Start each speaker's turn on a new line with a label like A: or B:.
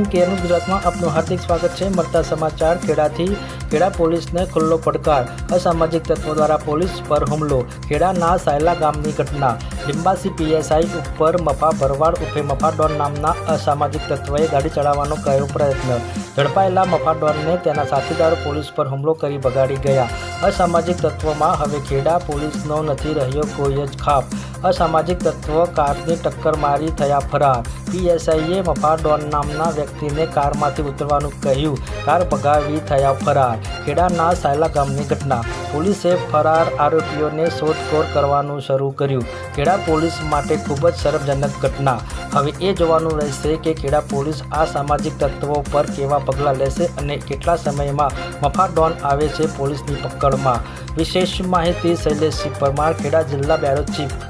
A: નમસ્કાર કે ગુજરાતમાં આપનું હાર્દિક સ્વાગત છે। મળતા સમાચાર ખેડાથી। ખેડા પોલીસને ખુલ્લો પડકાર, અસામાજિક તત્વો દ્વારા પોલીસ પર હુમલો। ખેડાના સાયલા ગામની ઘટના। લિંબાસી પીએસઆઈ ઉપર મફા ભરવાડ ઉર્ફે મફા ડોન નામના અસામાજિક તત્વએ ગાડી ચડાવવાનો કર્યો પ્રયત્ન। ઝડપાયેલા મફા ડોનને તેના સાથીદારો પોલીસ પર હુમલો કરી ભગાડી ગયા। અસામાજિક તત્વોમાં હવે ખેડા પોલીસનો નથી રહ્યો કોઈ જ ખાપ। અસામાજિક તત્વો કારની ટક્કર મારી થયા ફરાર। પીએસઆઈએ મફા ડોન નામના વ્યક્તિને કારમાંથી ઉતરવાનું કહ્યું, કાર ભગાવી થયા ફરાર। ખેડાના સાયલા ગામની ઘટના। પોલીસે ફરાર આરોપીઓને શોધખોળ કરવાનું શરૂ કર્યું। ખેડા પોલીસ માટે ખૂબ જ શરમજનક ઘટના। હવે એ જોવાનું રહેશે કે ખેડા પોલીસ આ સામાજિક તત્વો પર કેવા પગલાં લેશે અને કેટલા સમયમાં મફા ડોન આવે છે પોલીસની પકડમાં। વિશેષ માહિતી શૈલેષ પરમાર, ખેડા જિલ્લા બ્યુરો ચીફ।